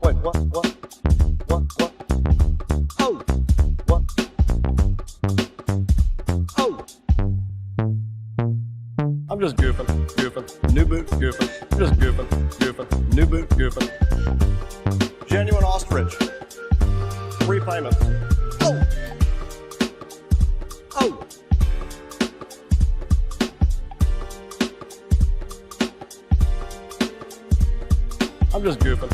Wait, what? What? Oh! What? Oh! I'm just goofing. New boot, goofing. Just goofing. New boot, goofing. Genuine ostrich. 3 payments. Oh! Oh! I'm just goofing.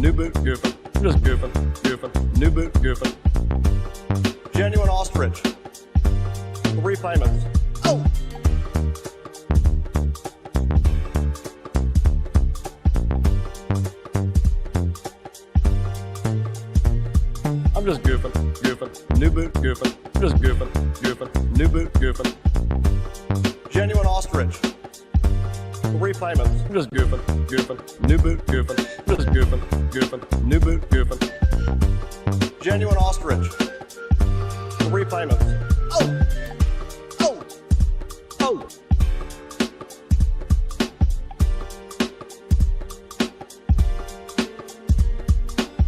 New boot, goofing. I'm just goofing. New boot, goofing. Genuine ostrich. 3 payments. Oh! I'm just goofing. New boot, goofing. I'm just goofing. New boot, goofing. Genuine ostrich. 3 payments. I'm just goofing. New boot, goofing. I'm just goofing. New boot, goofing. Genuine ostrich. 3 payments. Oh! Oh! Oh!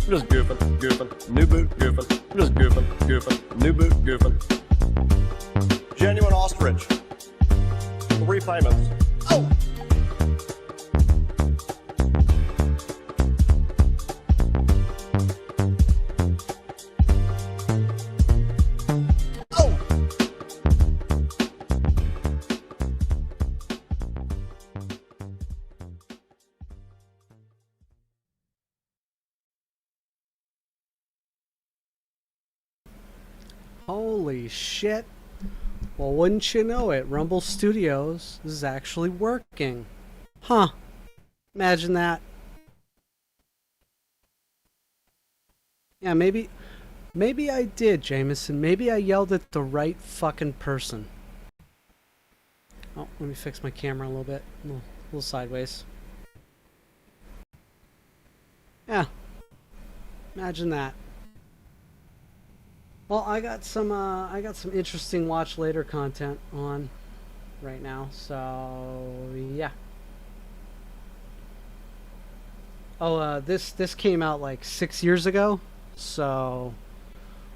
I'm just goofing. New boot, goofing. I'm just goofing. New boot, goofing. Genuine ostrich. 3 payments. Oh! Holy shit. Well, wouldn't you know it, Rumble Studios is actually working. Huh. Imagine that. Yeah, maybe I did, Jameson. Maybe I yelled at the right fucking person. Oh, let me fix my camera a little bit. A little sideways. Yeah. Imagine that. Well, I got some interesting watch later content on right now, so yeah. Oh, this came out like 6 years ago, so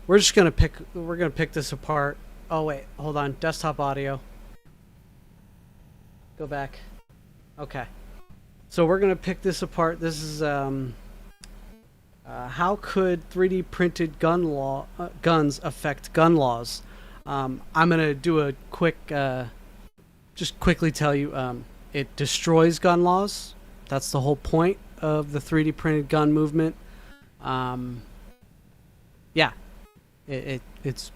we're gonna pick this apart. Oh wait, hold on, desktop audio. Go back. Okay, so we're gonna pick this apart. This is how could 3D printed guns affect gun laws? I'm gonna do a quick, just quickly tell you, it destroys gun laws. That's the whole point of the 3D printed gun movement. Yeah, it's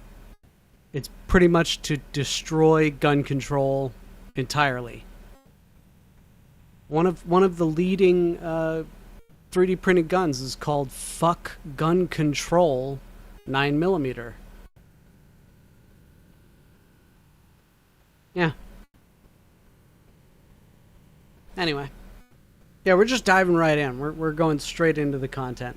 pretty much to destroy gun control entirely. One of the leading 3D printed guns is called Fuck Gun Control 9mm. Yeah. Anyway. Yeah, we're just diving right in. We're going straight into the content.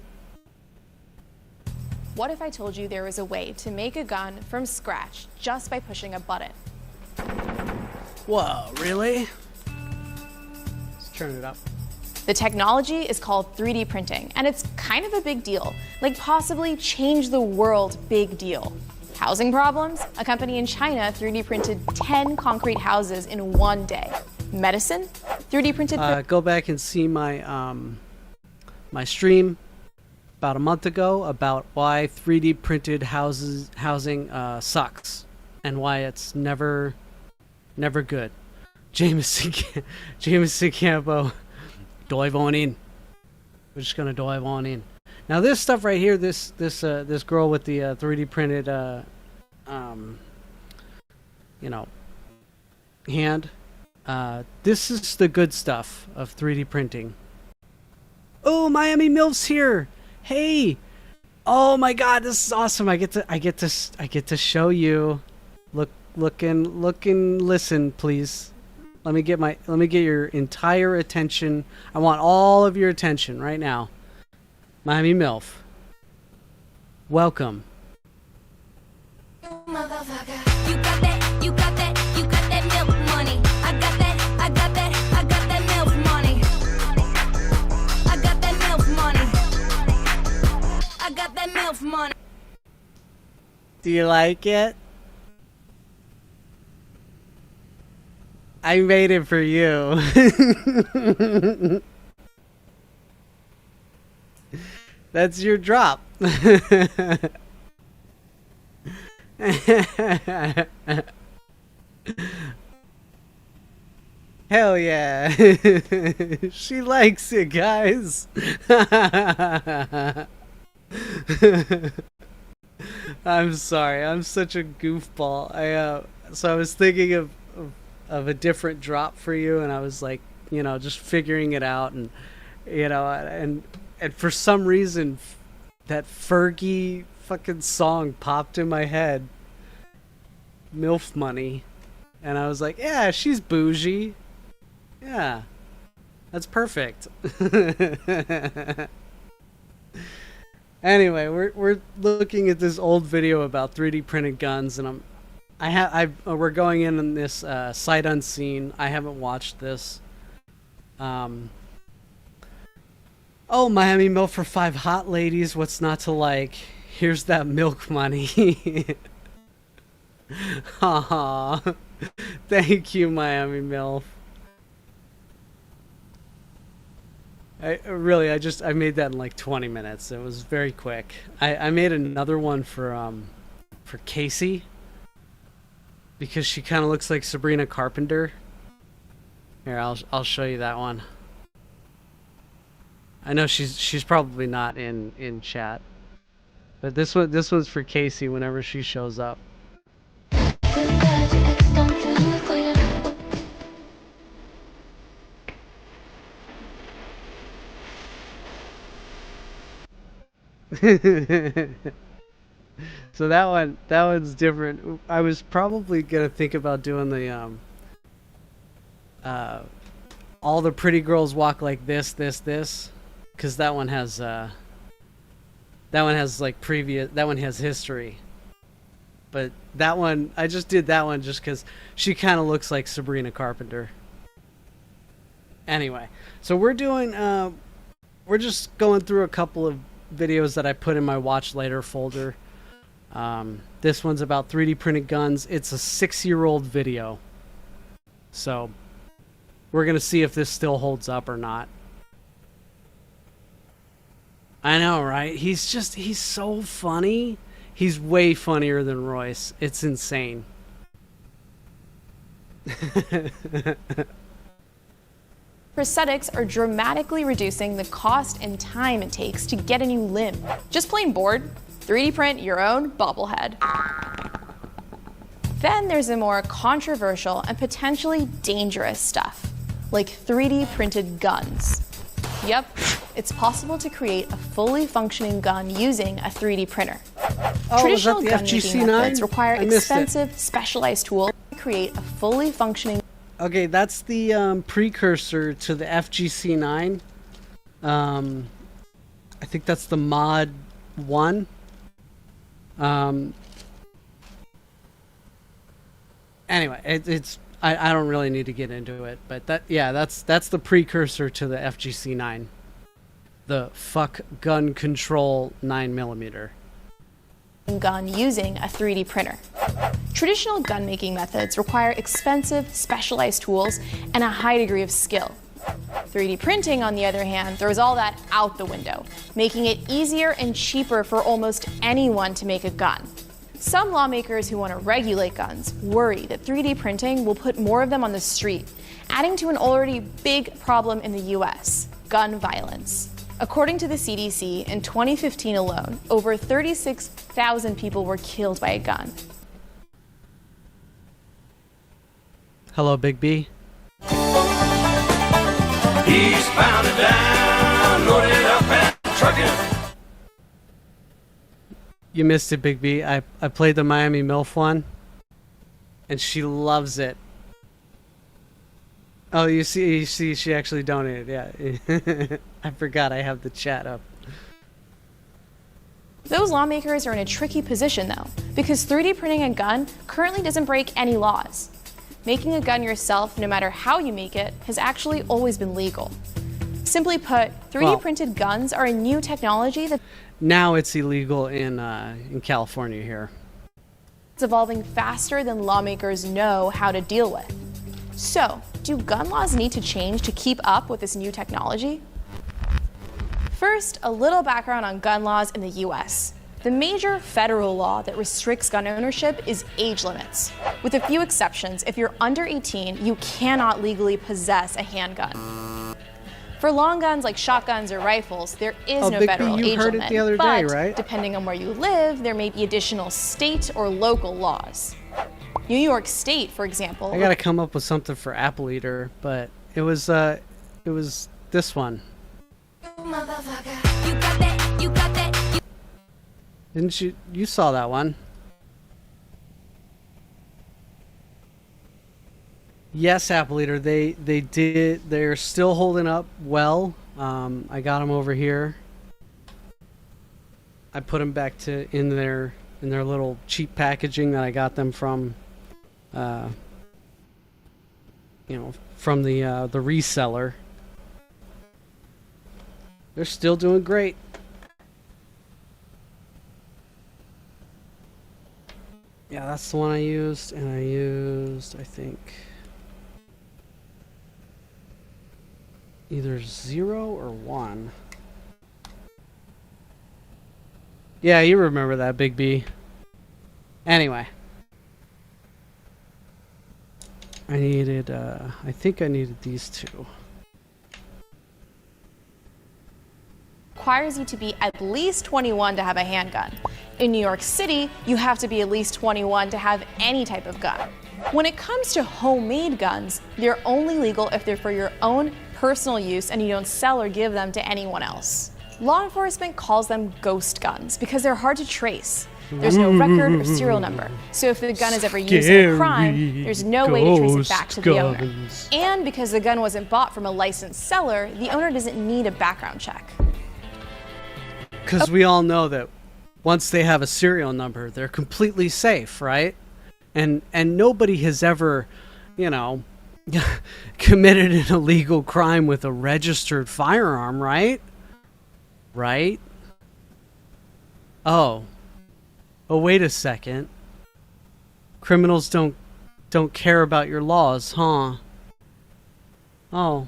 What if I told you there was a way to make a gun from scratch just by pushing a button? Whoa, really? Let's turn it up. The technology is called 3D printing, and it's kind of a big deal. Like possibly change the world big deal. Housing problems? A company in China 3D printed 10 concrete houses in 1 day. Medicine? 3D printed... Go back and see my my stream about a month ago about why 3D printed housing sucks and why it's never good. Jameson Campo. Dive on in. We're just gonna dive on in. Now this stuff right here, this girl with the 3D printed hand. This is the good stuff of 3D printing. Oh, Miami MILF's here. Hey. Oh my God, this is awesome. I get to show you. Look and listen, please. Let me get your entire attention. I want all of your attention right now. Miami MILF. Welcome. Motherfucker, you got that milk money. I got that milk money. I got that milk money. MILF money. Do you like it? I made it for you. That's your drop. Hell yeah. She likes it, guys. I'm sorry. I'm such a goofball. So I was thinking of a different drop for you, and I was like, just figuring it out, and and for some reason that Fergie fucking song popped in my head. MILF money. And I was like, yeah, she's bougie. Yeah. That's perfect. Anyway, we're looking at this old video about 3D printed guns, and we're going in on this sight unseen. I haven't watched this. Oh, Miami milk for 5 hot ladies. What's not to like? Here's that milk money. Aw. Thank you, Miami MILF. I made that in like 20 minutes. It was very quick. I made another one for Casey, because she kind of looks like Sabrina Carpenter. Here, I'll show you that one. I know she's probably not in chat, but this one's for Casey whenever she shows up. So that one's different. I was probably gonna think about doing the all the pretty girls walk like this, because that one has history. But that one, I just did that one just because she kind of looks like Sabrina Carpenter. Anyway, so we're just going through a couple of videos that I put in my watch later folder. This one's about 3D printed guns. It's a 6-year-old video. So we're going to see if this still holds up or not. I know, right? He's so funny. He's way funnier than Royce. It's insane. Prosthetics are dramatically reducing the cost and time it takes to get a new limb. Just plain bored, 3D print your own bobblehead. Then there's the more controversial and potentially dangerous stuff, like 3D printed guns. Yep, it's possible to create a fully functioning gun using a 3D printer. Traditional gun making methods require expensive, specialized tools to create a fully functioning. Okay, that's the precursor to the FGC9. I think that's the Mod 1. Anyway, I don't really need to get into it, but that's the precursor to the FGC9. The fuck gun control 9mm. Gun using a 3D printer. Traditional gun making methods require expensive, specialized tools and a high degree of skill. 3D printing, on the other hand, throws all that out the window, making it easier and cheaper for almost anyone to make a gun. Some lawmakers who want to regulate guns worry that 3D printing will put more of them on the street, adding to an already big problem in the US, gun violence. According to the CDC, in 2015 alone, over 36,000 people were killed by a gun. Hello, Big B. Eastbound and down, loaded up and trucking. You missed it, Big B. I played the Miami MILF one, and she loves it. Oh, you see, she actually donated, yeah. I forgot I have the chat up. Those lawmakers are in a tricky position, though, because 3D printing a gun currently doesn't break any laws. Making a gun yourself, no matter how you make it, has actually always been legal. Simply put, 3D Well- printed guns are a new technology that's Now it's illegal in California here. evolving faster than lawmakers know how to deal with. So, do gun laws need to change to keep up with this new technology? First, a little background on gun laws in the US. The major federal law that restricts gun ownership is age limits. With a few exceptions, if you're under 18, you cannot legally possess a handgun. For long guns like shotguns or rifles, there is Oh, no Big B, federal you age heard it limit. the other but day, right? depending on where you live, there may be additional state or local laws. New York State, for example, I gotta come up with something for Apple Eater, but it was this one. Motherfucker, you got that, you got that. Didn't you? You saw that one. Yes, Apple Eater. They did. They're still holding up well. I got them over here. I put them back in their little cheap packaging that I got them from. From the reseller. They're still doing great. Yeah, that's the one I used, and I think, either 0 or 1. Yeah, you remember that, Big B. Anyway. I think I needed these two. requires you to be at least 21 to have a handgun. In New York City, you have to be at least 21 to have any type of gun. When it comes to homemade guns, they're only legal if they're for your own personal use and you don't sell or give them to anyone else. Law enforcement calls them ghost guns because they're hard to trace. There's no record or serial number, so if the gun is ever used in a crime, there's no way to trace it back to the owner. And because the gun wasn't bought from a licensed seller, the owner doesn't need a background check. Because we all know that once they have a serial number, they're completely safe, right? And nobody has ever, you know, committed an illegal crime with a registered firearm, right? Right? Oh, wait a second. Criminals don't care about your laws, huh? Oh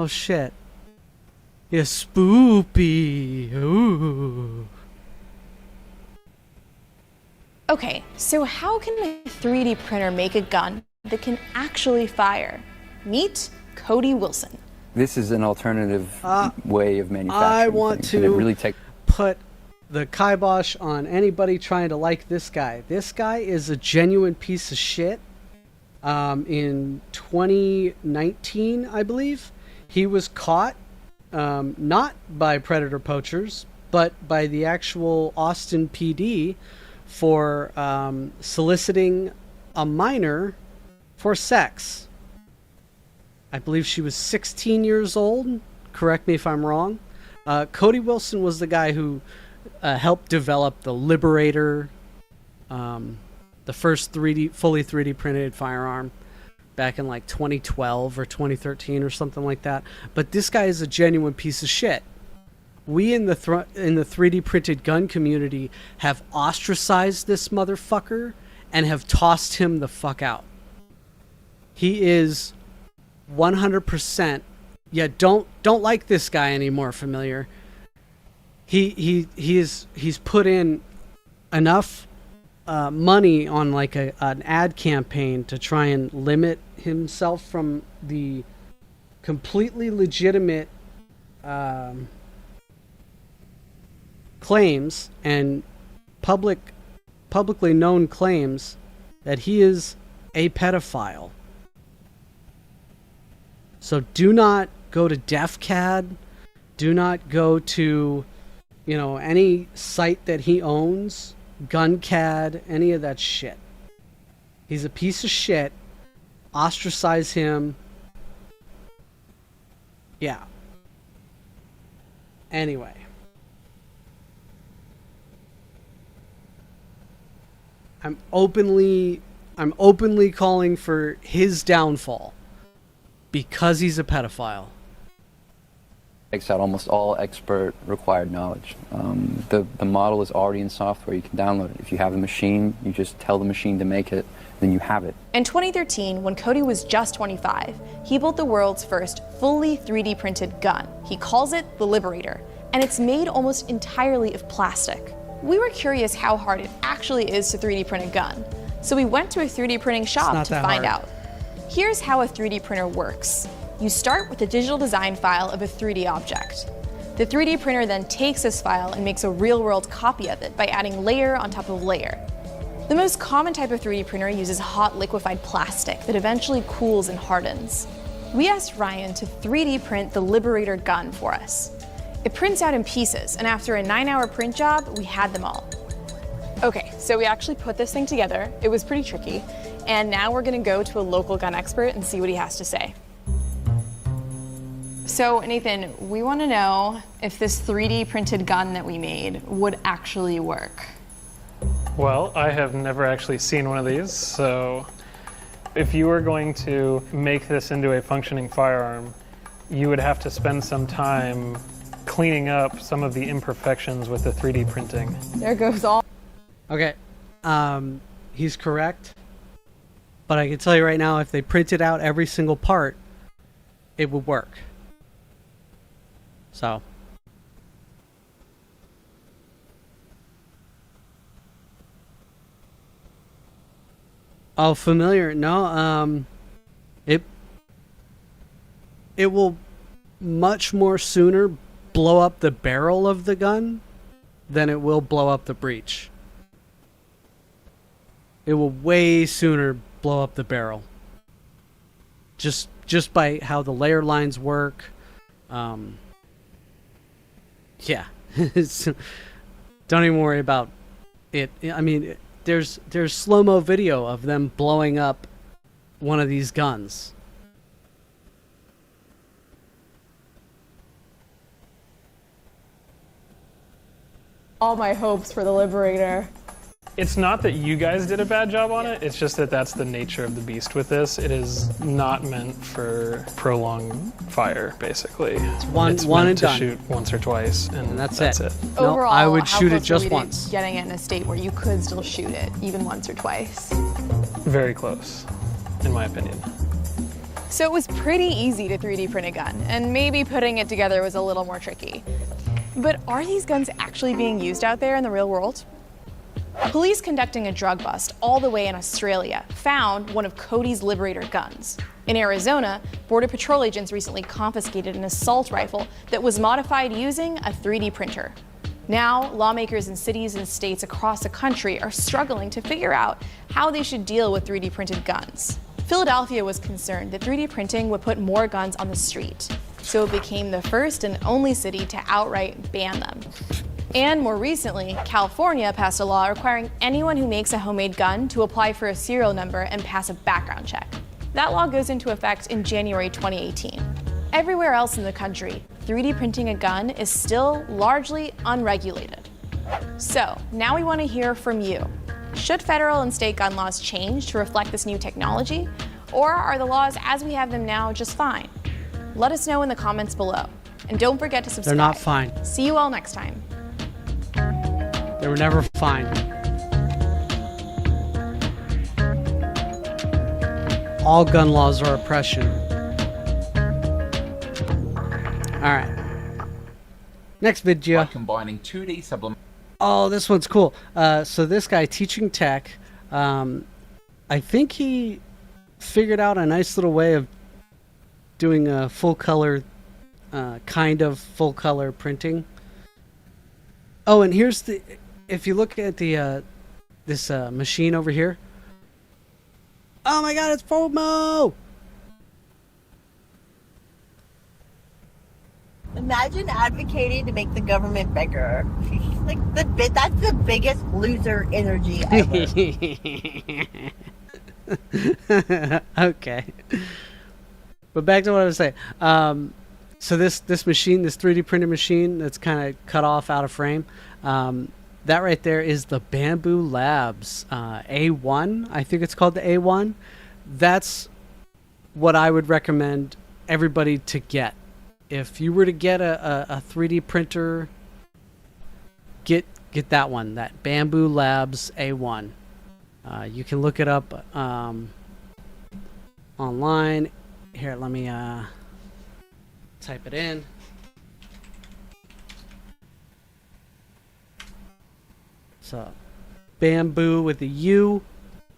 shit. Yeah, spoopy. Ooh. Okay, so how can a 3D printer make a gun that can actually fire? Meet Cody Wilson. This is an alternative way of manufacturing. I want things, and it to really take put the kibosh on anybody trying to like this guy. This guy is a genuine piece of shit. In 2019, I believe, he was caught, not by predator poachers, but by the actual Austin PD for soliciting a minor for sex. I believe she was 16 years old. Correct me if I'm wrong. Cody Wilson was the guy who helped develop the Liberator, the first fully 3D printed firearm back in like 2012 or 2013 or something like that. But this guy is a genuine piece of shit. We in the 3D printed gun community have ostracized this motherfucker and have tossed him the fuck out. He is 100%. Yeah, don't like this guy anymore, Familiar. He's put in enough money on like an ad campaign to try and limit himself from the completely legitimate claims and publicly known claims that he is a pedophile. So do not go to DefCAD. Do not go to, any site that he owns, GunCAD, any of that shit. He's a piece of shit. Ostracize him. Yeah. Anyway. I'm openly calling for his downfall because he's a pedophile. takes out almost all expert required knowledge. The model is already in software. You can download it. If you have a machine, you just tell the machine to make it, then you have it. In 2013, when Cody was just 25, he built the world's first fully 3D printed gun. He calls it the Liberator, and it's made almost entirely of plastic. We were curious how hard it actually is to 3D print a gun, so we went to a 3D printing shop to find out. Here's how a 3D printer works. You start with a digital design file of a 3D object. The 3D printer then takes this file and makes a real-world copy of it by adding layer on top of layer. The most common type of 3D printer uses hot liquefied plastic that eventually cools and hardens. We asked Ryan to 3D print the Liberator gun for us. It prints out in pieces, and after a 9-hour print job, we had them all. Okay, so we actually put this thing together. It was pretty tricky, and now we're gonna go to a local gun expert and see what he has to say. So Nathan, we want to know if this 3D printed gun that we made would actually work. Well, I have never actually seen one of these, so if you were going to make this into a functioning firearm, you would have to spend some time cleaning up some of the imperfections with the 3D printing. There goes all. Okay, he's correct. But I can tell you right now, if they printed out every single part, it would work. So. Oh, familiar? No, it will much more sooner blow up the barrel of the gun than it will blow up the breech. It will way sooner blow up the barrel. Just by how the layer lines work. Yeah. Don't even worry about it. I mean, there's slow-mo video of them blowing up one of these guns. All my hopes for the Liberator. It's not that you guys did a bad job on it, it's just that that's the nature of the beast with this. It is not meant for prolonged fire, basically. It's one meant and to done. shoot once or twice, and that's it. No, Overall, I would how shoot it close just were we to once. Getting it in a state where you could still shoot it, even once or twice. Very close, in my opinion. So it was pretty easy to 3D print a gun, and maybe putting it together was a little more tricky. But are these guns actually being used out there in the real world? Police conducting a drug bust all the way in Australia found one of Cody's Liberator guns. In Arizona, Border Patrol agents recently confiscated an assault rifle that was modified using a 3D printer. Now, lawmakers in cities and states across the country are struggling to figure out how they should deal with 3D printed guns. Philadelphia was concerned that 3D printing would put more guns on the street, so it became the first and only city to outright ban them. And more recently, California passed a law requiring anyone who makes a homemade gun to apply for a serial number and pass a background check. That law goes into effect in January 2018. Everywhere else in the country, 3D printing a gun is still largely unregulated. So, now we want to hear from you. Should federal and state gun laws change to reflect this new technology? Or are the laws as we have them now just fine? Let us know in the comments below. And don't forget to subscribe. They're not fine. See you all next time. They were never fine. All gun laws are oppression. Alright. Next video. Combining 2D sublimation. Oh, this one's cool. So this guy teaching tech, I think he figured out a nice little way of doing a full color, kind of full color printing. Oh, and here's the, if you look at the this machine over here. Oh my God, it's FOMO! Imagine advocating to make the government bigger. Like that's the biggest loser energy ever. Okay. But back to what I was saying. So this machine, this 3D printed machine that's kind of cut off out of frame, that right there is the Bamboo Labs A1. I think it's called the A1. That's what I would recommend everybody to get if you were to get a 3D printer, get that one, that Bamboo Labs A1. You can look it up online. Here, let me type it in. So, Bamboo with a U.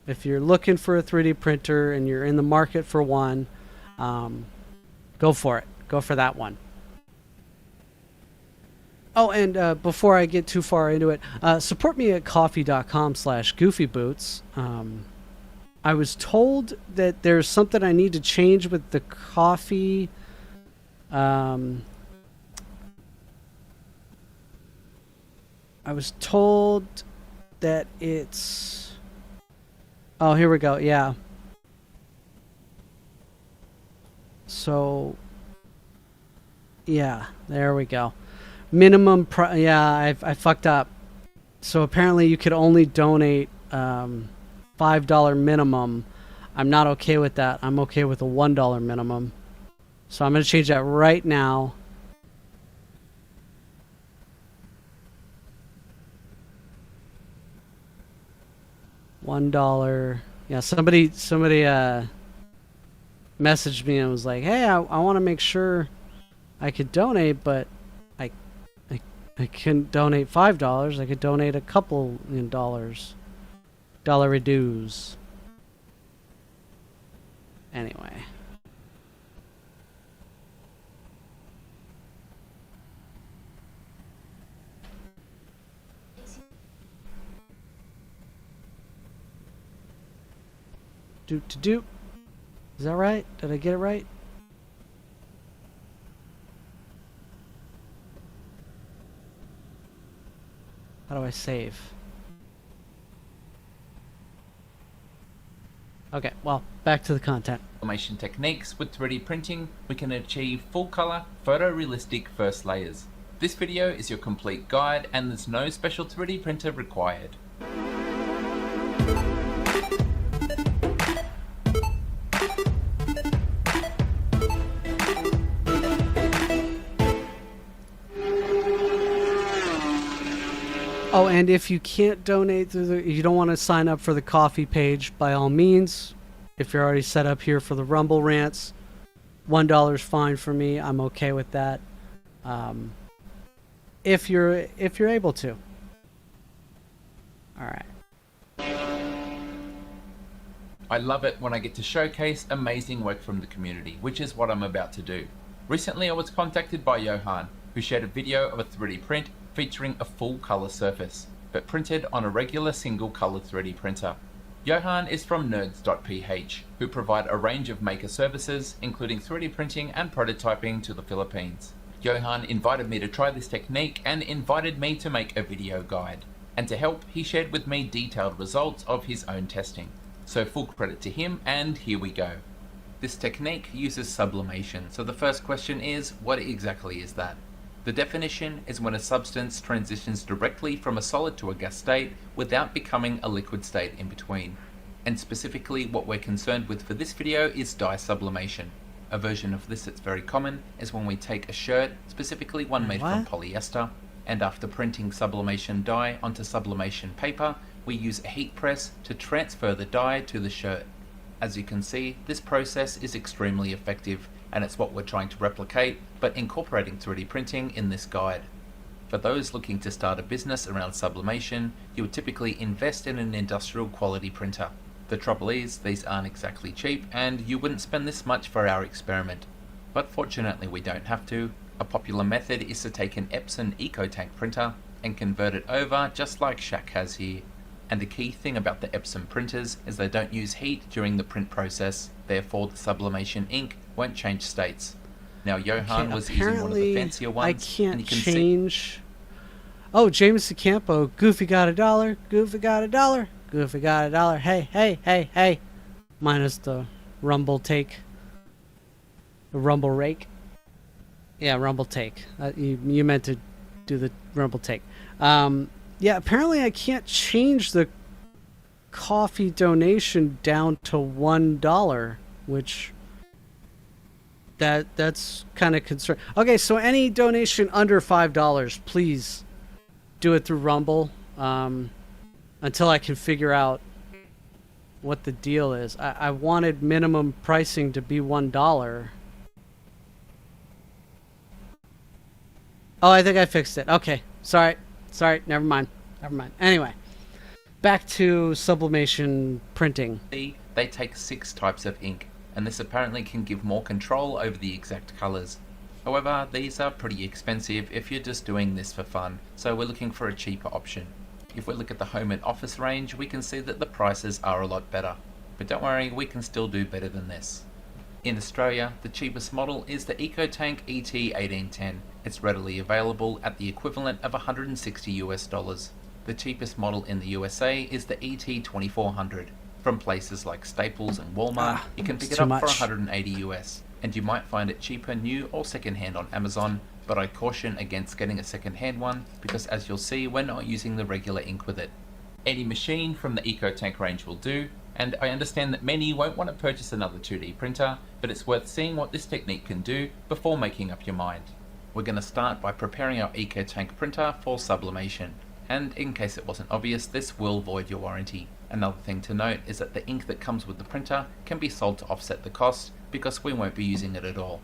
If you're looking for a 3D printer and you're in the market for one, go for it. Go for that one. Oh, and before I get too far into it, support me at coffee.com/goofyboots. I was told that there's something I need to change with the coffee. I was told that it's... Oh, here we go. Yeah. So, yeah, there we go. Minimum yeah, I fucked up. So apparently you could only donate $5 minimum. I'm not okay with that. I'm okay with a $1 minimum. So I'm going to change that right now. $1. Yeah, somebody messaged me and was like, "Hey, I want to make sure I could donate, but I couldn't donate $5. I could donate a couple in dollars. Dollar dues." Anyway. Doot. Is that right? Did I get it right? How do I save? Okay, well, back to the content. Sublimation techniques with 3D printing, we can achieve full color, photorealistic first layers. This video is your complete guide and there's no special 3D printer required. Oh, and if you can't donate through you don't want to sign up for the coffee page, by all means, if you're already set up here for the Rumble rants, $1 is fine for me. I'm okay with that. If you're able to. All right. I love it when I get to showcase amazing work from the community, which is what I'm about to do. Recently I was contacted by Johan, who shared a video of a 3D print featuring a full color surface, but printed on a regular single color 3D printer. Johan is from nerds.ph, who provide a range of maker services, including 3D printing and prototyping to the Philippines. Johan invited me to try this technique and invited me to make a video guide. And to help, he shared with me detailed results of his own testing. So full credit to him, and here we go. This technique uses sublimation, so the first question is, what exactly is that? The definition is when a substance transitions directly from a solid to a gas state without becoming a liquid state in between. And specifically what we're concerned with for this video is dye sublimation. A version of this that's very common is when we take a shirt, specifically one made from polyester, and after printing sublimation dye onto sublimation paper, we use a heat press to transfer the dye to the shirt. As you can see, this process is extremely effective, and it's what we're trying to replicate, but incorporating 3D printing in this guide. For those looking to start a business around sublimation, you would typically invest in an industrial quality printer. The trouble is, these aren't exactly cheap, and you wouldn't spend this much for our experiment. But fortunately we don't have to. A popular method is to take an Epson EcoTank printer and convert it over just like Shaq has here. And the key thing about the Epson printers is they don't use heat during the print process, therefore the sublimation ink won't change states. Now Johan was using one of the fancier ones. I can't change. Oh, James DeCampo, Goofy got $1, Goofy got $1, Goofy got $1. Hey. Minus the rumble take. The rumble rake. Yeah, rumble take. You meant to do the rumble take. Yeah, apparently I can't change the coffee donation down to $1, which that's kind of concern. Okay, so any donation under $5, please do it through Rumble, until I can figure out what the deal is. I wanted minimum pricing to be $1. Oh, I think I fixed it. Okay, sorry, never mind. Anyway, back to sublimation printing. They take 6 types of ink, and this apparently can give more control over the exact colours. However, these are pretty expensive if you're just doing this for fun, so we're looking for a cheaper option. If we look at the home and office range, we can see that the prices are a lot better. But don't worry, we can still do better than this. In Australia, the cheapest model is the EcoTank ET1810. It's readily available at the equivalent of $160 US. The cheapest model in the USA is the ET2400. From places like Staples and Walmart, you can pick it up for $180 US. And you might find it cheaper new or secondhand on Amazon, but I caution against getting a secondhand one because, as you'll see, we're not using the regular ink with it. Any machine from the EcoTank range will do, and I understand that many won't want to purchase another 2D printer, but it's worth seeing what this technique can do before making up your mind. We're going to start by preparing our EcoTank printer for sublimation, and in case it wasn't obvious, this will void your warranty. Another thing to note is that the ink that comes with the printer can be sold to offset the cost because we won't be using it at all.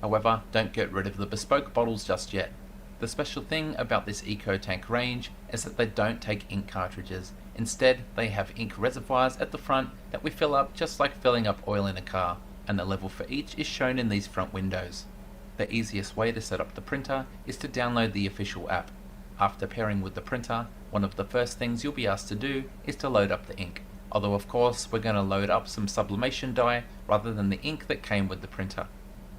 However, don't get rid of the bespoke bottles just yet. The special thing about this EcoTank range is that they don't take ink cartridges. Instead, they have ink reservoirs at the front that we fill up just like filling up oil in a car, and the level for each is shown in these front windows. The easiest way to set up the printer is to download the official app. After pairing with the printer, one of the first things you'll be asked to do is to load up the ink. Although of course we're going to load up some sublimation dye rather than the ink that came with the printer.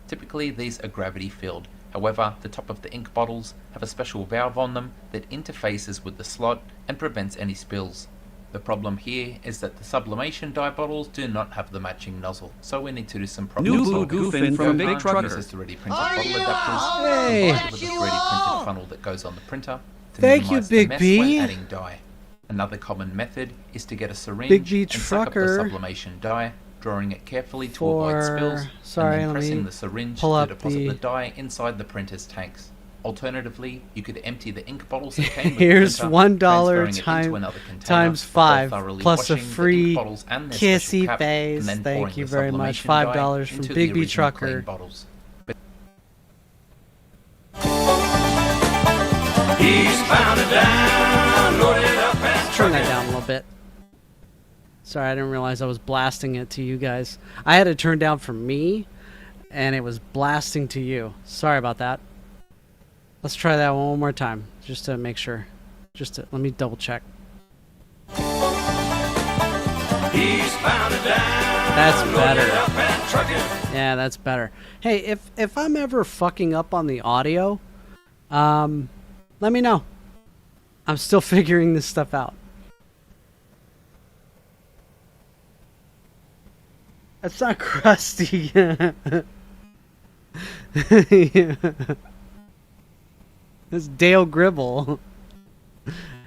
Typically these are gravity filled, however the top of the ink bottles have a special valve on them that interfaces with the slot and prevents any spills. The problem here is that the sublimation dye bottles do not have the matching nozzle, so we need to do some problem New solving. Boot Goofin from Big Trucker. Uses 3D printed bottle adapters Hey. combined with a 3D printed funnel that goes on the printer to Thank you, minimize the Big mess B. when adding dye. Another common method is to get a syringe Big B and suck up the Trucker sublimation dye, drawing it carefully to for- avoid spills, sorry, and then let pressing me the syringe pull to up deposit the- the dye inside the printer's tanks. Alternatively, you could empty the ink bottles that came with Here's the printer, $1 transferring it into another container times before 5 thoroughly plus a washing the ink free bottles and their special kissy cap, face. and then Thank pouring you the very much. sublimation dye $5 from into Big the B original clean Trucker. bottles. Eastbound and down, loaded up and Turn that down a little bit. Sorry, I didn't realize I was blasting it to you guys. I had it turned down for me, and it was blasting to you. Sorry about that. Let's try that one more time, just to make sure. Let me double check. eastbound and down, That's loaded better. up and trucking. Yeah, that's better. Hey, if I'm ever fucking up on the audio, let me know. I'm still figuring this stuff out. That's not crusty. It's Dale Gribble.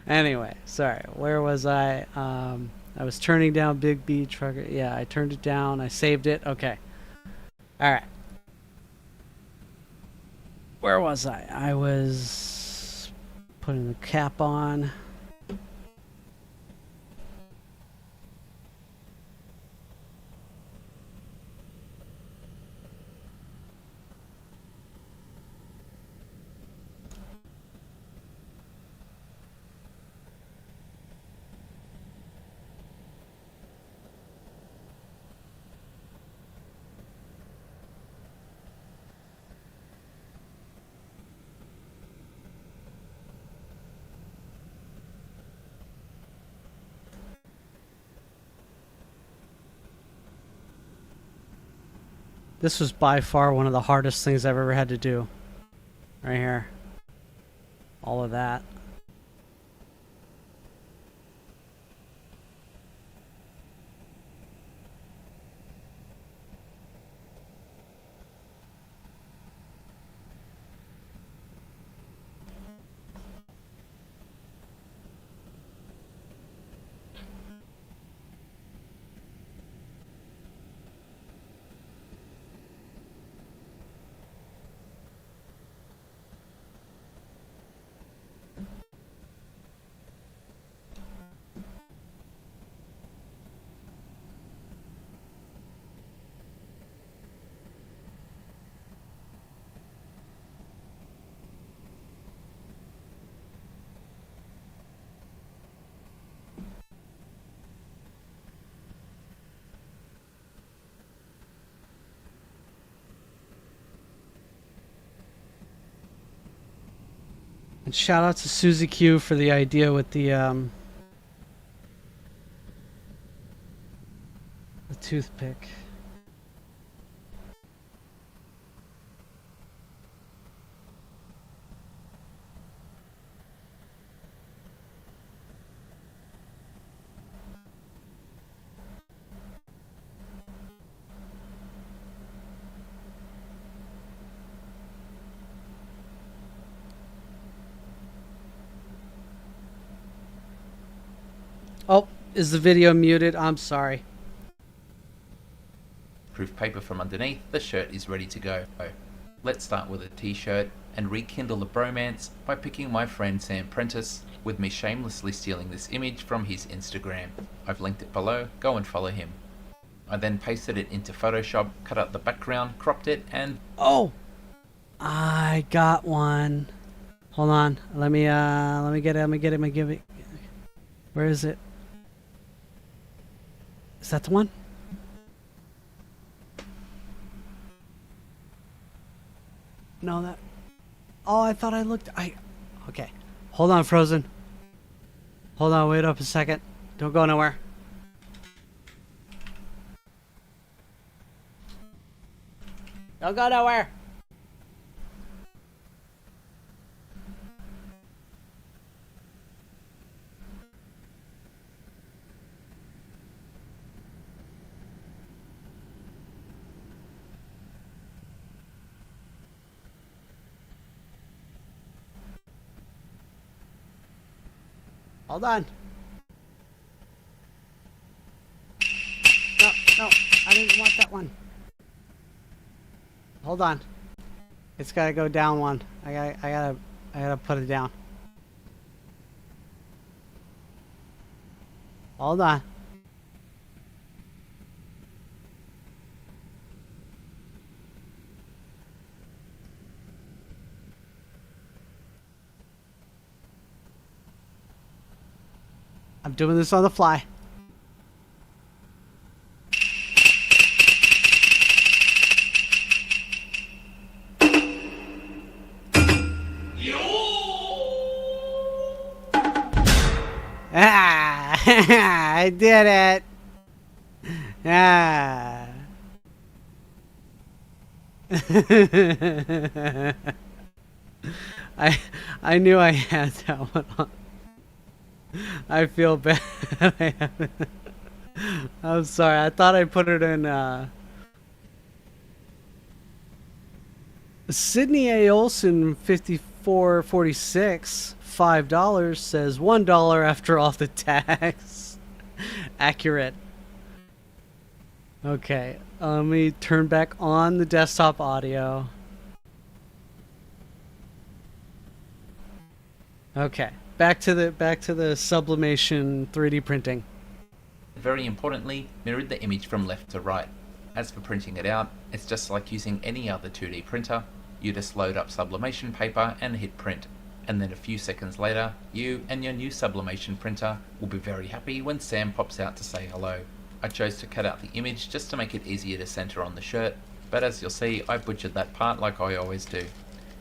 Anyway, sorry. Where was I? I was turning down Big B Trucker. Yeah, I turned it down. I saved it. Okay. All right. Where was I? I was putting the cap on. This was by far one of the hardest things I've ever had to do. Right here. All of that. And shout out to Susie Q for the idea with the toothpick. Oh, is the video muted? I'm sorry. Proof paper from underneath, the shirt is ready to go. Let's start with a t-shirt and rekindle the bromance by picking my friend Sam Prentice, with me shamelessly stealing this image from his Instagram. I've linked it below, go and follow him. I then pasted it into Photoshop, cut out the background, cropped it, and... Oh! I got one. Hold on. Let me get it. Where is it? Is that the one? No, that... Oh, I thought I looked... Okay. Hold on, Frozen. Hold on, wait up a second. Don't go nowhere. Don't go nowhere. Hold on. No, I didn't want that one. Hold on. It's gotta go down one. I gotta put it down. Hold on. I'm doing this on the fly. Ah, I did it. Ah. I knew I had that one on. I feel bad. I'm sorry. I thought I put it in. Sydney A. Olson 5446 $5 says $1 after all the tax. Accurate. Okay. Let me turn back on the desktop audio. Okay. Back to the sublimation 3D printing. very importantly, mirrored the image from left to right. As for printing it out, it's just like using any other 2D printer. You just load up sublimation paper and hit print. And then a few seconds later, you and your new sublimation printer will be very happy when Sam pops out to say hello. I chose to cut out the image just to make it easier to center on the shirt, but as you'll see, I butchered that part like I always do.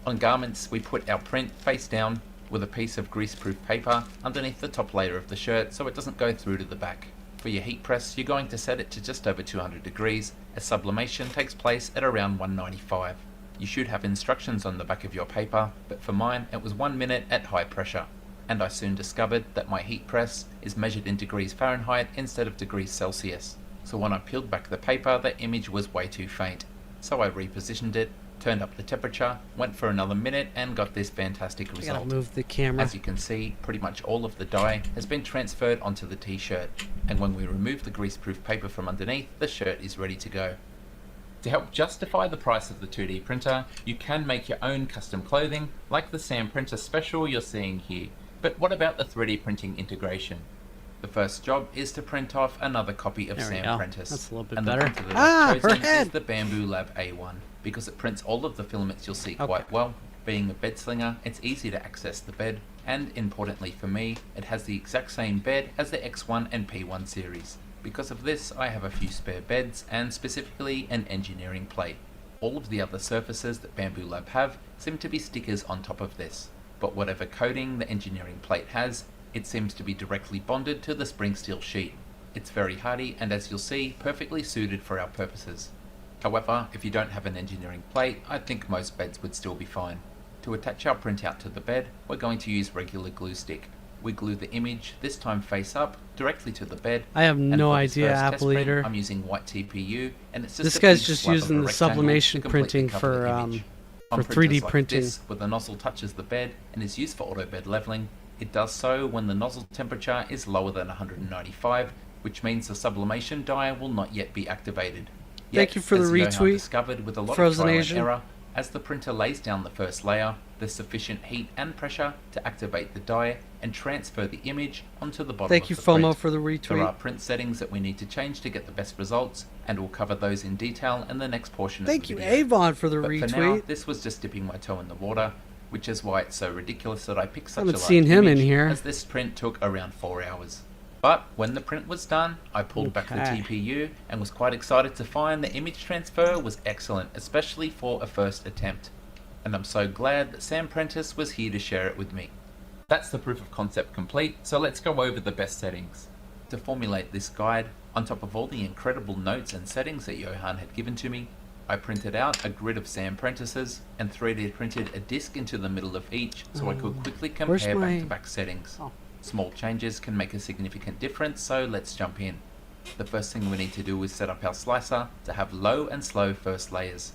On garments, we put our print face down with a piece of greaseproof paper underneath the top layer of the shirt so it doesn't go through to the back. For your heat press, you're going to set it to just over 200 degrees, as sublimation takes place at around 195. You should have instructions on the back of your paper, but for mine it was 1 minute at high pressure. And I soon discovered that my heat press is measured in degrees Fahrenheit instead of degrees Celsius. So when I peeled back the paper, the image was way too faint. So I repositioned it, turned up the temperature, went for another minute and got this fantastic result. I gotta move the camera. As you can see, pretty much all of the dye has been transferred onto the t-shirt. And when we remove the greaseproof paper from underneath, the shirt is ready to go. To help justify the price of the 2D printer, you can make your own custom clothing, like the Sam Printer Special you're seeing here. But what about the 3D printing integration? The first job is to print off another copy of Sam Prentice. That's a little bit and better. The printer that I've chosen her head! is the Bamboo Lab A1, because it prints all of the filaments you'll see quite well. Being a bed slinger, it's easy to access the bed, and importantly for me, it has the exact same bed as the X1 and P1 series. Because of this, I have a few spare beds, and specifically an engineering plate. All of the other surfaces that Bamboo Lab have seem to be stickers on top of this. but whatever coating the engineering plate has, it seems to be directly bonded to the spring steel sheet. It's very hardy and, as you'll see, perfectly suited for our purposes. However, if you don't have an engineering plate, I think most beds would still be fine. To attach our printout to the bed, we're going to use regular glue stick. We glue the image, this time face up, directly to the bed. I have and no for this idea, first test Apple print, Eater. I'm using white TPU, and it's just This a guy's big just slab of using a the rectangle sublimation to completely printing cover the for image. for On 3D printers like printing. this, where the nozzle touches the bed and is used for auto bed leveling, it does so when the nozzle temperature is lower than 195, which means the sublimation die will not yet be activated. Thank you for the as Johan retweet, discovered with a lot Frozen of trial Asian. and error, as the printer lays down the first layer, there's sufficient heat and pressure to activate the die and transfer the image onto the bottom Thank of you, the FOMO, print. for the There are retweet. print settings that we need to change to get the best results, and we'll cover those in detail in the next portion Thank of you, the video. Avon, for the But retweet. for now, this was just dipping my toe in the water, which is why it's so ridiculous that I picked such Haven't a large seen him in image, here. as this print took around 4 hours. But when the print was done, I pulled back the Okay. TPU and was quite excited to find the image transfer was excellent, especially for a first attempt. And I'm so glad that Sam Prentice was here to share it with me. That's the proof of concept complete, so let's go over the best settings. To formulate this guide, on top of all the incredible notes and settings that Johan had given to me, I printed out a grid of Sam Prentices and 3D printed a disc into the middle of each so I could quickly Where's compare my- back-to-back settings. Oh. Small changes can make a significant difference, so let's jump in. The first thing we need to do is set up our slicer to have low and slow first layers.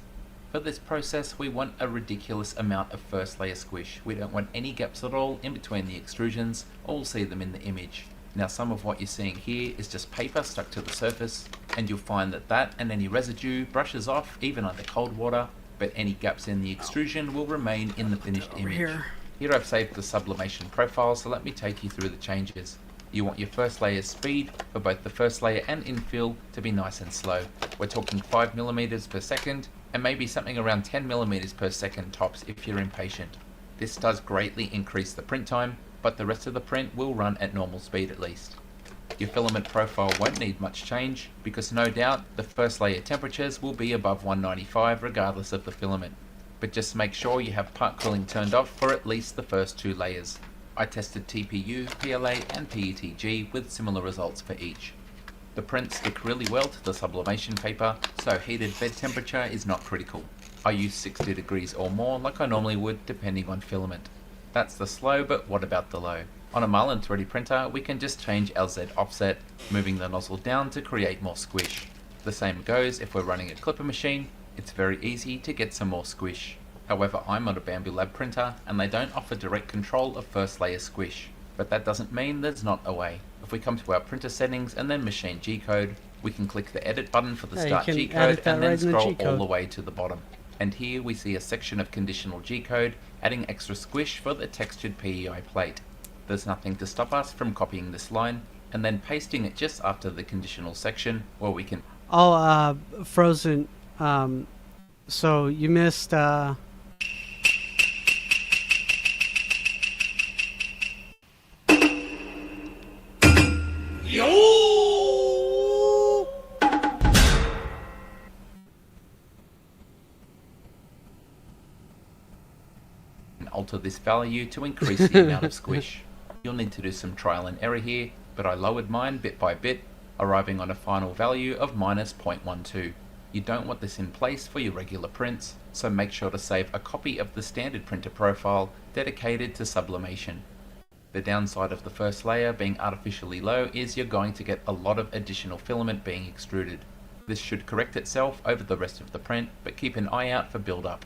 For this process, we want a ridiculous amount of first layer squish. We don't want any gaps at all in between the extrusions, or we'll see them in the image. Now, some of what you're seeing here is just paper stuck to the surface, and you'll find that that and any residue brushes off even under cold water, but any gaps in the extrusion will remain in the finished image. Here I've saved the sublimation profile, so let me take you through the changes. You want your first layer speed for both the first layer and infill to be nice and slow. We're talking 5mm per second, and maybe something around 10mm per second tops if you're impatient. This does greatly increase the print time, but the rest of the print will run at normal speed at least. Your filament profile won't need much change, because no doubt the first layer temperatures will be above 195 regardless of the filament. But just make sure you have part cooling turned off for at least the first 2 layers. I tested TPU, PLA and PETG with similar results for each. The prints stick really well to the sublimation paper, so heated bed temperature is not critical. I use 60 degrees or more like I normally would depending on filament. That's the slow, but what about the low? On a Marlin 3D printer, we can just change our Z offset, moving the nozzle down to create more squish. The same goes if we're running a clipper machine. It's very easy to get some more squish. However, I'm on a Bambu Lab printer and they don't offer direct control of first layer squish. But that doesn't mean there's not a way. If we come to our printer settings and then machine G-code, we can click the edit button for the Yeah, you start can G-code edit that and then right in the scroll all G-code. the way to the bottom. And here we see a section of conditional G-code adding extra squish for the textured PEI plate. There's nothing to stop us from copying this line and then pasting it just after the conditional section where we can Oh, Frozen, so you missed, alter this value to increase the amount of squish. You'll need to do some trial and error here, but I lowered mine bit by bit, arriving on a final value of minus 0.12. You don't want this in place for your regular prints, so make sure to save a copy of the standard printer profile dedicated to sublimation. The downside of the first layer being artificially low is you're going to get a lot of additional filament being extruded. This should correct itself over the rest of the print, but keep an eye out for build-up.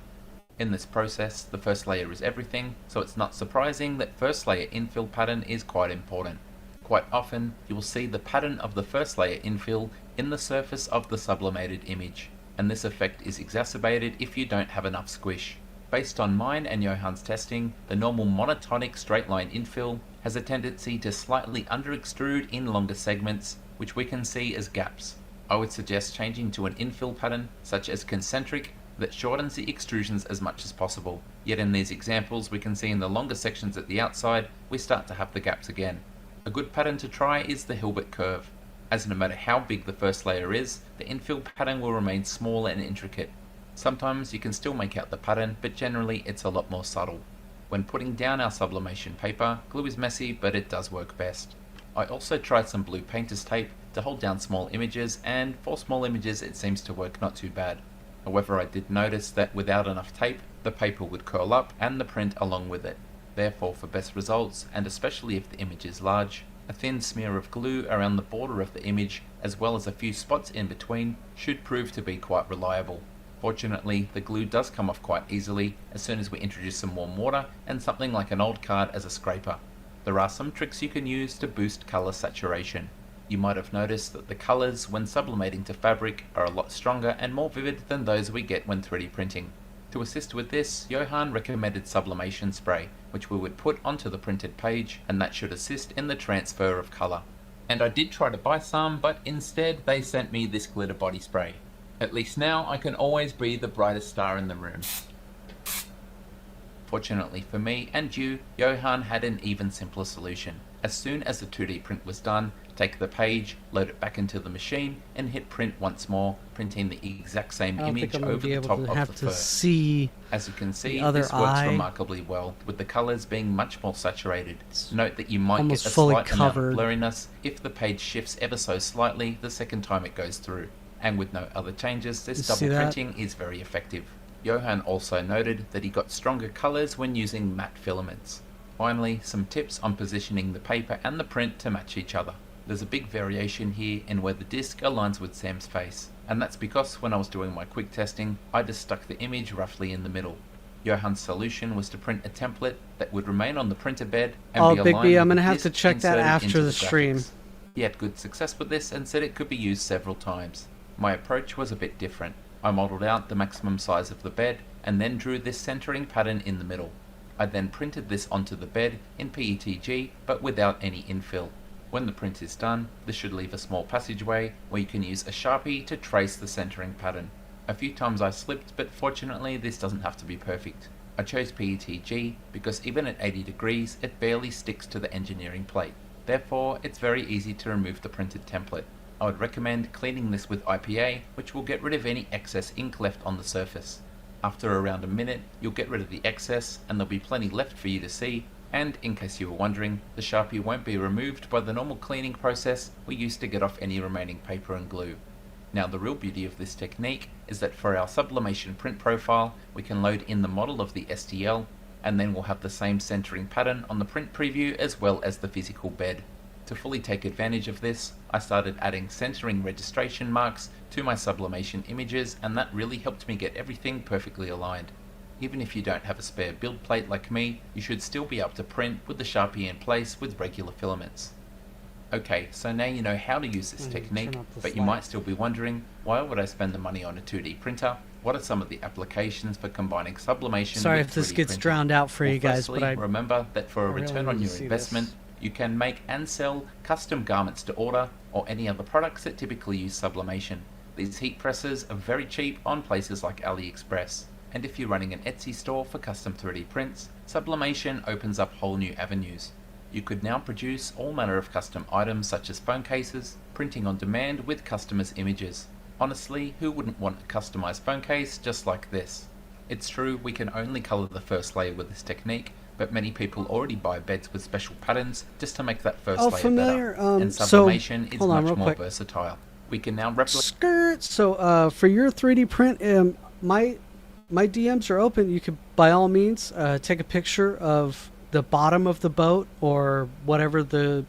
In this process, the first layer is everything, so it's not surprising that first layer infill pattern is quite important. Quite often, you will see the pattern of the first layer infill in the surface of the sublimated image, and this effect is exacerbated if you don't have enough squish. Based on mine and Johan's testing, the normal monotonic straight line infill has a tendency to slightly under-extrude in longer segments, which we can see as gaps. I would suggest changing to an infill pattern, such as concentric, that shortens the extrusions as much as possible. Yet in these examples, we can see in the longer sections at the outside, we start to have the gaps again. A good pattern to try is the Hilbert curve, as no matter how big the first layer is, the infill pattern will remain small and intricate. Sometimes you can still make out the pattern, but generally it's a lot more subtle. When putting down our sublimation paper, glue is messy, but it does work best. I also tried some blue painter's tape to hold down small images, and for small images it seems to work not too bad. However, I did notice that without enough tape, the paper would curl up and the print along with it. Therefore, for best results, and especially if the image is large, a thin smear of glue around the border of the image, as well as a few spots in between, should prove to be quite reliable. Fortunately, the glue does come off quite easily as soon as we introduce some warm water and something like an old card as a scraper. There are some tricks you can use to boost colour saturation. You might have noticed that the colours when sublimating to fabric are a lot stronger and more vivid than those we get when 3D printing. To assist with this, Johan recommended sublimation spray, which we would put onto the printed page, and that should assist in the transfer of colour. And I did try to buy some, but instead they sent me this glitter body spray. At least now I can always be the brightest star in the room. Fortunately for me and you, Johan had an even simpler solution. As soon as the 2D print was done, take the page, load it back into the machine, and hit print once more, printing the exact same image over the top of the fur. See As you can see, other this works eye. remarkably well, with the colours being much more saturated. Note that you might almost get a fully slight amount of covered. blurriness if the page shifts ever so slightly the second time it goes through. And with no other changes, this You see double that? printing is very effective. Johan also noted that he got stronger colours when using matte filaments. Finally, some tips on positioning the paper and the print to match each other. There's a big variation here in where the disc aligns with Sam's face, and that's because when I was doing my quick testing, I just stuck the image roughly in the middle. Johan's solution was to print a template that would remain on the printer bed and be Big aligned B, I'm with gonna the have to disc check that inserted after into the stream. graphics. He had good success with this and said it could be used several times. My approach was a bit different. I modelled out the maximum size of the bed and then drew this centering pattern in the middle. I then printed this onto the bed in PETG but without any infill. When the print is done, this should leave a small passageway where you can use a Sharpie to trace the centering pattern. A few times I slipped, but fortunately this doesn't have to be perfect. I chose PETG because even at 80 degrees it barely sticks to the engineering plate. Therefore, it's very easy to remove the printed template. I would recommend cleaning this with IPA, which will get rid of any excess ink left on the surface. After around a minute, you'll get rid of the excess and there'll be plenty left for you to see, and in case you were wondering, the Sharpie won't be removed by the normal cleaning process we use to get off any remaining paper and glue. Now the real beauty of this technique is that for our sublimation print profile, we can load in the model of the STL, and then we'll have the same centering pattern on the print preview as well as the physical bed. To fully take advantage of this, I started adding centering registration marks to my sublimation images, and that really helped me get everything perfectly aligned. Even if you don't have a spare build plate like me, you should still be able to print with the Sharpie in place with regular filaments. Okay, so now you know how to use this technique, but you might still be wondering, why would I spend the money on a 2D printer? What are some of the applications for combining sublimation Sorry with if this 3D gets printing? drowned out for you guys, Firstly, but I remember that for a really return need on to your see investment, this. you can make and sell custom garments to order or any other products that typically use sublimation. These heat presses are very cheap on places like AliExpress. And if you're running an Etsy store for custom 3D prints, sublimation opens up whole new avenues. You could now produce all manner of custom items such as phone cases, printing on demand with customers' images. Honestly, who wouldn't want a customized phone case just like this? It's true we can only colour the first layer with this technique, but many people already buy beds with special patterns just to make that first layer familiar. better. And So, sublimation is hold on much real more quick. versatile. We can now replicate. Skirt. So for your 3D print, my DMs are open. You could by all means take a picture of the bottom of the boat or whatever the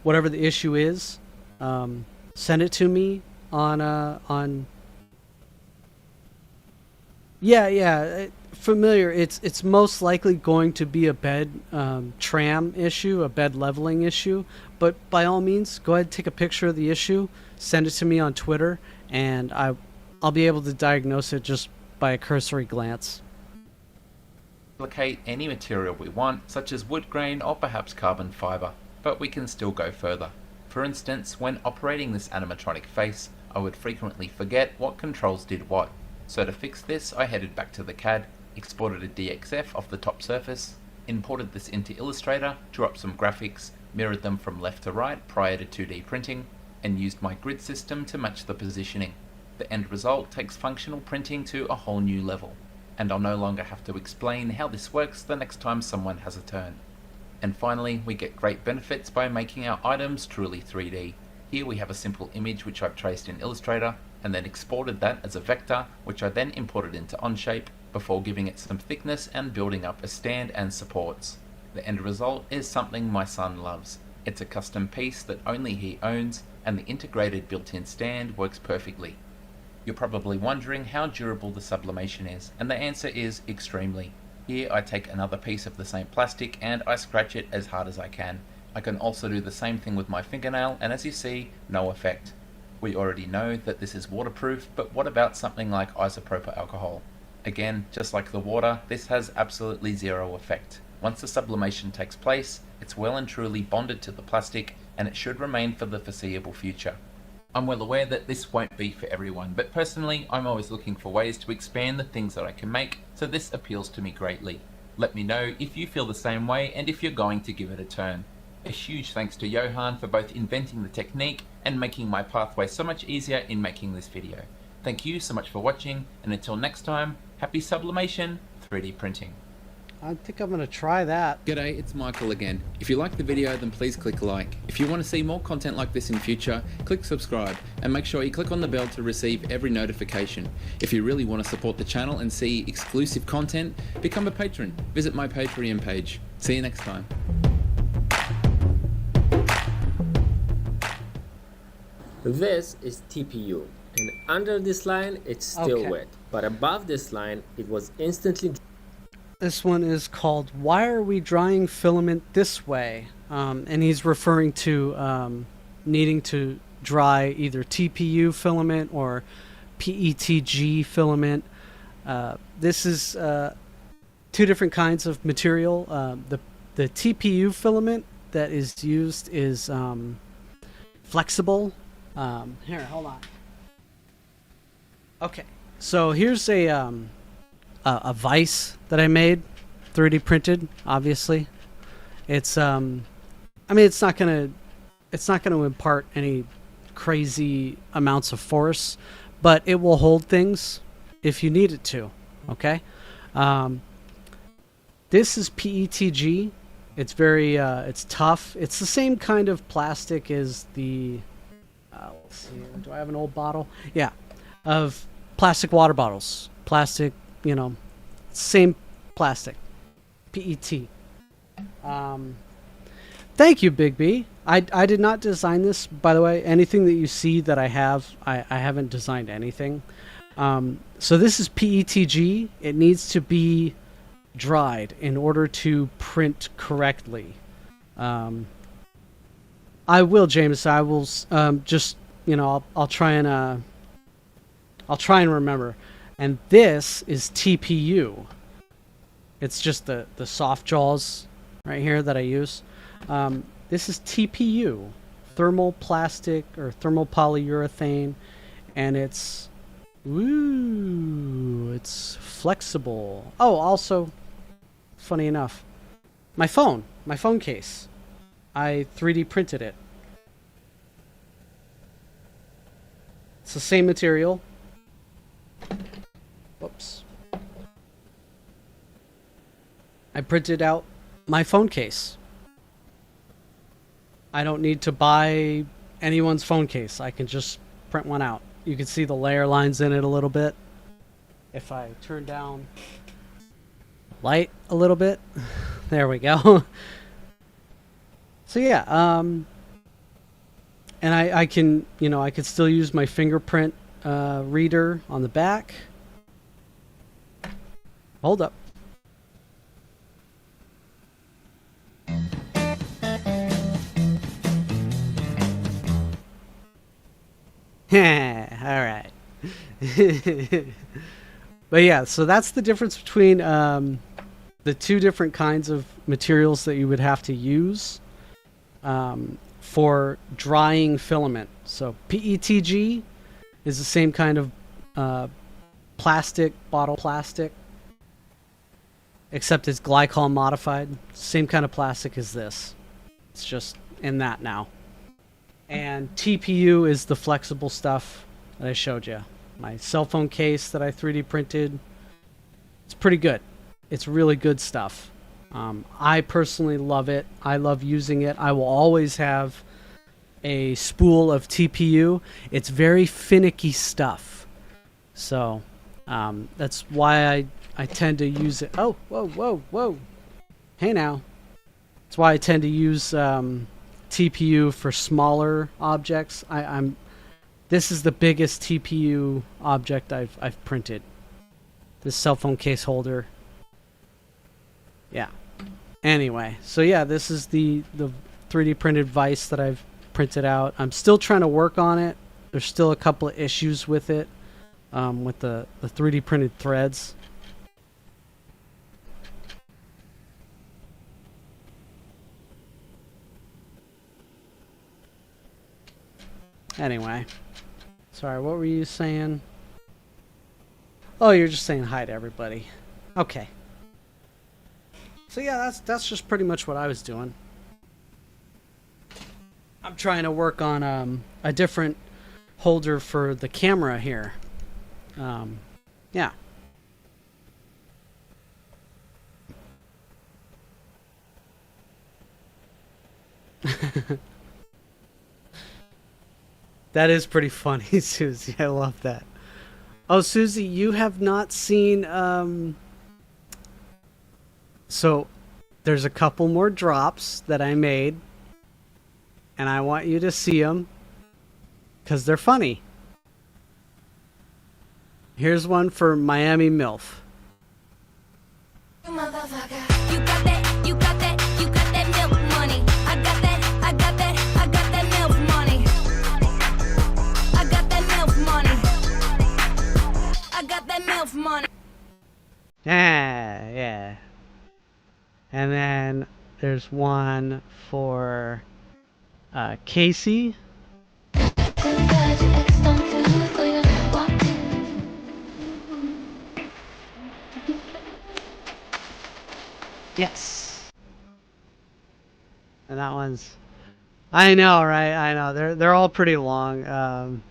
whatever the issue is. Send it to me on familiar. It's most likely going to be a bed tram issue, a bed leveling issue. But by all means, go ahead and take a picture of the issue, send it to me on Twitter, and I'll be able to diagnose it just by a cursory glance. Replicate any material we want, such as wood grain or perhaps carbon fiber, but we can still go further. For instance, when operating this animatronic face, I would frequently forget what controls did what. So to fix this, I headed back to the CAD, exported a DXF of the top surface, imported this into Illustrator, drew up some graphics, mirrored them from left to right prior to 2D printing, and used my grid system to match the positioning. The end result takes functional printing to a whole new level. and I'll no longer have to explain how this works the next time someone has a turn. And finally, we get great benefits by making our items truly 3D. Here we have a simple image which I've traced in Illustrator, and then exported that as a vector, which I then imported into Onshape, before giving it some thickness and building up a stand and supports. The end result is something my son loves. It's a custom piece that only he owns, and the integrated built-in stand works perfectly. You're probably wondering how durable the sublimation is, and the answer is extremely. Here I take another piece of the same plastic and I scratch it as hard as I can. I can also do the same thing with my fingernail, and as you see, no effect. We already know that this is waterproof, but what about something like isopropyl alcohol? Again, just like the water, this has absolutely zero effect. Once the sublimation takes place, it's well and truly bonded to the plastic, and it should remain for the foreseeable future. I'm well aware that this won't be for everyone, but personally, I'm always looking for ways to expand the things that I can make, so this appeals to me greatly. Let me know if you feel the same way and if you're going to give it a turn. A huge thanks to Johan for both inventing the technique and making my pathway so much easier in making this video. Thank you so much for watching, and until next time, happy sublimation 3D printing. I think I'm going to try that. G'day, it's Michael again. If you liked the video, then please click like. If you want to see more content like this in future, click subscribe and make sure you click on the bell to receive every notification. If you really want to support the channel and see exclusive content, become a patron. Visit my Patreon page. See you next time. This is TPU, and under this line it's still Okay. wet, but above this line it was instantly. This one is called Why Are We Drying Filament This Way? And he's referring to needing to dry either TPU filament or PETG filament. This is two different kinds of material. The TPU filament that is used is flexible. Here, hold on. Okay, so here's a vise that I made, 3D printed. Obviously, it's I mean, it's not gonna impart any crazy amounts of force, but it will hold things if you need it to. Okay, this is PETG. It's very it's tough. It's the same kind of plastic as the let's see, do I have an old bottle? Yeah, of plastic water bottles. Plastic, you know, same plastic. PET. Thank you, Big B. I did not design this, by the way. Anything that you see that I have, I haven't designed anything. So this is PETG. It needs to be dried in order to print correctly. I will, James. I will just, you know, I'll try and remember. And this is TPU. It's just the soft jaws right here that I use. This is TPU, thermal plastic or thermal polyurethane, and it's flexible. Oh, also, funny enough, my phone case. I 3D printed it. It's the same material. Whoops. I printed out my phone case. I don't need to buy anyone's phone case. I can just print one out. You can see the layer lines in it a little bit. If I turn down light a little bit, there we go. So yeah, and I can, you know, I could still use my fingerprint reader on the back. Hold up. All right. But yeah, so that's the difference between the two different kinds of materials that you would have to use for drying filament. So PETG is the same kind of plastic, bottle plastic, except it's glycol modified. Same kind of plastic as this. It's just in that now. And TPU is the flexible stuff that I showed you. My cell phone case that I 3D printed. pretty good. It's really good stuff. I personally love it. I love using it. I will always have a spool of TPU. It's very finicky stuff. So that's why I tend to use it. Oh, whoa. Hey now. That's why I tend to use TPU for smaller objects. This is the biggest TPU object I've printed. This cell phone case holder. Yeah. Anyway, so yeah, this is the 3D printed vise that I've printed out. I'm still trying to work on it. There's still a couple of issues with it, with the 3D printed threads. Anyway, sorry, what were you saying? Oh, you're just saying hi to everybody. Okay. So yeah, that's just pretty much what I was doing. I'm trying to work on a different holder for the camera here. Yeah. That is pretty funny, Susie. I love that. Oh, Susie, you have not seen... So, there's a couple more drops that I made. And I want you to see them. Because they're funny. Here's one for Miami MILF. You motherfucker. You got that, you got that, you got that milk money. I got that, I got that, I got that milk money. I got that milk money. I got that milk money. Yeah. And then there's one for Casey. Yes. And that one's... I know, right? I know. They're all pretty long.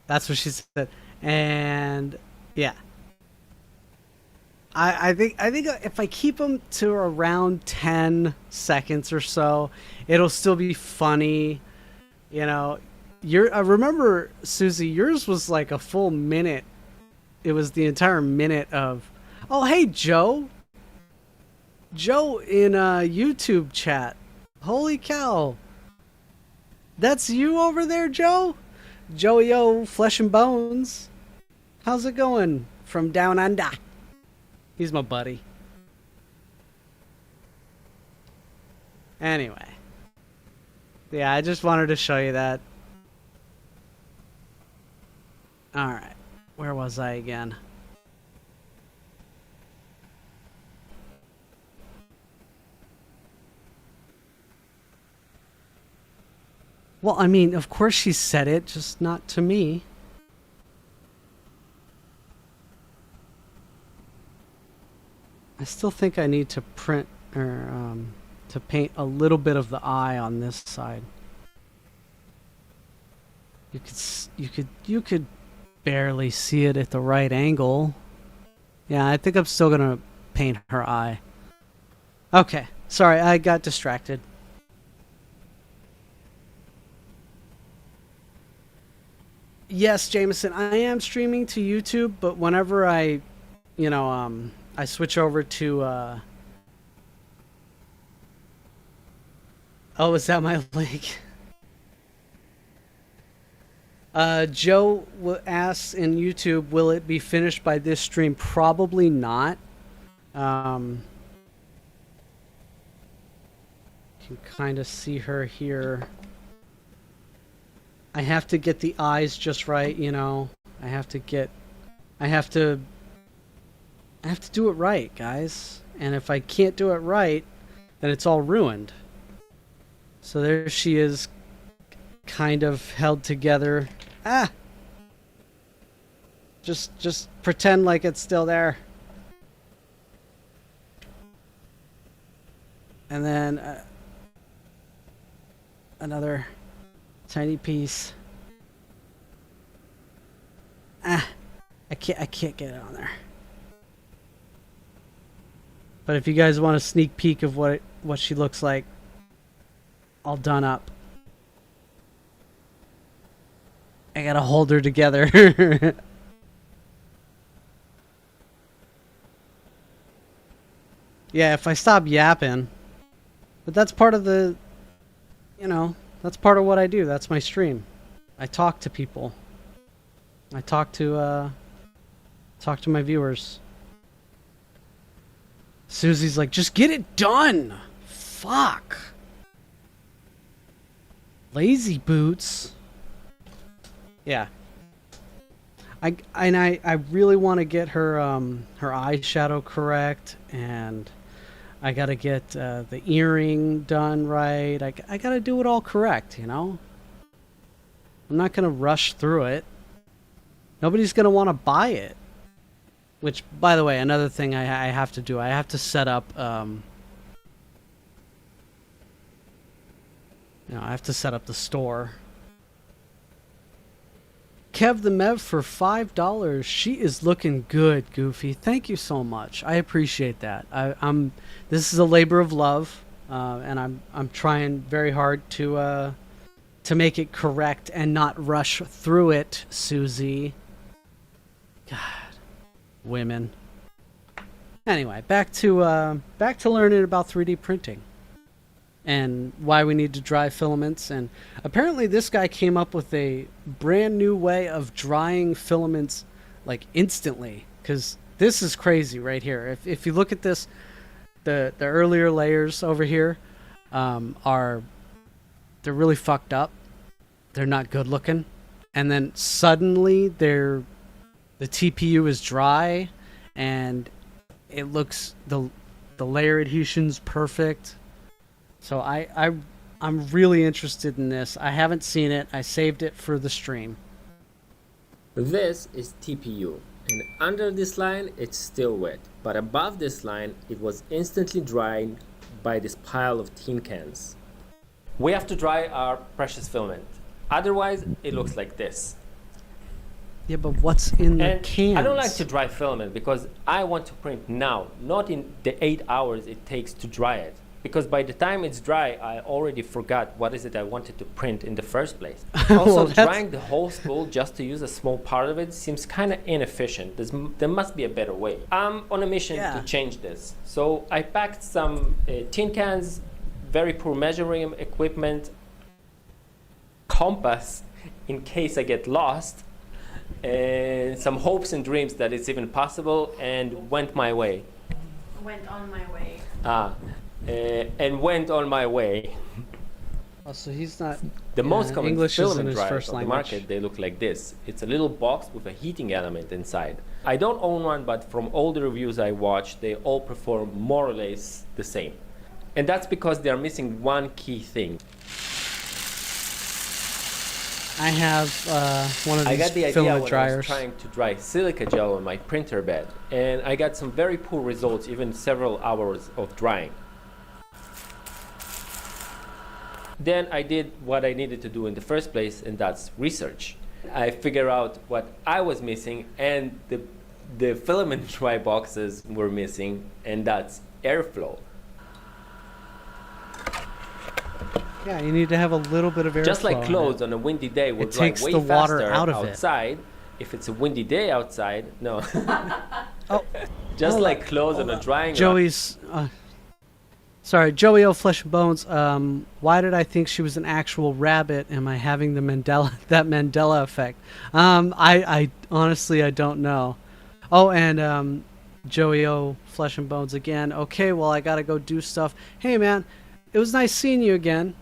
That's what she said. And yeah. I think if I keep them to around 10 seconds or so, it'll still be funny. You know, I remember, Susie, yours was like a full minute. It was the entire minute of, oh, hey, Joe. Joe in YouTube chat. Holy cow. That's you over there, Joe? Joey-O, Flesh and Bones. How's it going from down under? He's my buddy. Anyway. Yeah, I just wanted to show you that. Alright. Where was I again? Well, I mean, of course she said it, just not to me. I still think I need to print or to paint a little bit of the eye on this side. You could barely see it at the right angle. Yeah, I think I'm still gonna paint her eye. Okay, sorry, I got distracted. Yes, Jameson, I am streaming to YouTube, but whenever I switch over to, oh, is that my link? Joe asks in YouTube, will it be finished by this stream? Probably not. You can kind of see her here. I have to get the eyes just right, you know. I have to do it right, guys. And if I can't do it right, then it's all ruined. So there she is, kind of held together. Ah! Just pretend like it's still there. And then another tiny piece. Ah! I can't get it on there. But if you guys want a sneak peek of what she looks like, all done up. I gotta hold her together. Yeah, if I stop yapping. But that's part of the, that's part of what I do. That's my stream. I talk to people. I talk to my viewers. Susie's like, just get it done. Fuck. Lazy boots. Yeah. I really want to get her her eyeshadow correct, and I gotta get the earring done right. I gotta do it all correct, I'm not gonna rush through it. Nobody's gonna want to buy it. Which, by the way, another thing I have to do. I have to set up. I have to set up the store. Kev the Mev for $5. She is looking good, Goofy. Thank you so much. I appreciate that. This is a labor of love, and I'm trying very hard to make it correct and not rush through it, Susie. God, women. Anyway, back to learning about 3D printing and why we need to dry filaments. And apparently this guy came up with a brand new way of drying filaments like instantly, because this is crazy right here. If you look at this, the earlier layers over here they're really fucked up. They're not good looking, and then suddenly the TPU is dry and it looks, the layer adhesion's perfect. So I'm really interested in this. I haven't seen it. I saved it for the stream. This is TPU, and under this line it's still wet, but above this line it was instantly dried by this pile of tin cans. We have to dry our precious filament, otherwise it looks like this. Yeah, but what's in the cans? I don't like to dry filament because I want to print now, not in the 8 hours it takes to dry it. Because by the time it's dry, I already forgot what is it I wanted to print in the first place. Also, drying the whole spool just to use a small part of it seems kind of inefficient. There must be a better way. I'm on a mission to change this. So I packed some tin cans, very poor measuring equipment, compass in case I get lost, and some hopes and dreams that it's even possible, and went my way. Went on my way. And went on my way. Oh, so he's not. The most common English filament isn't his dryers first on the language. market, they look like this. It's a little box with a heating element inside. I don't own one, but from all the reviews I watched, they all perform more or less the same. And that's because they're missing one key thing. I have one of I these got the idea filament when I dryers. was trying to dry silica gel on my printer bed, and I got some very poor results, even several hours of drying. Then I did what I needed to do in the first place, and that's research. I figured out what I was missing, and the filament dry boxes were missing, and that's airflow. Yeah, you need to have a little bit of airflow. Just like clothes on a windy day will It dry takes way the water faster out of it. outside. If it's a windy day outside, no. Oh, Just like clothes on a drying rack. Joey's. Sorry, Joey O Flesh and Bones. Why did I think she was an actual rabbit? Am I having the Mandela effect? I honestly I don't know. Oh, and Joey O Flesh and Bones again. Okay, well I gotta go do stuff. Hey man, it was nice seeing you again.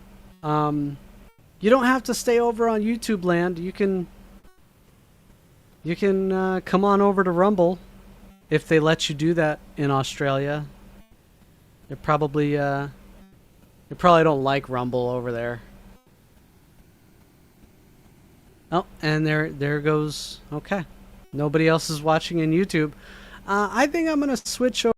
You don't have to stay over on YouTube land. You can come on over to Rumble if they let you do that in Australia. They probably don't like Rumble over there. Oh, and there goes. Okay, nobody else is watching on YouTube. I think I'm gonna switch over.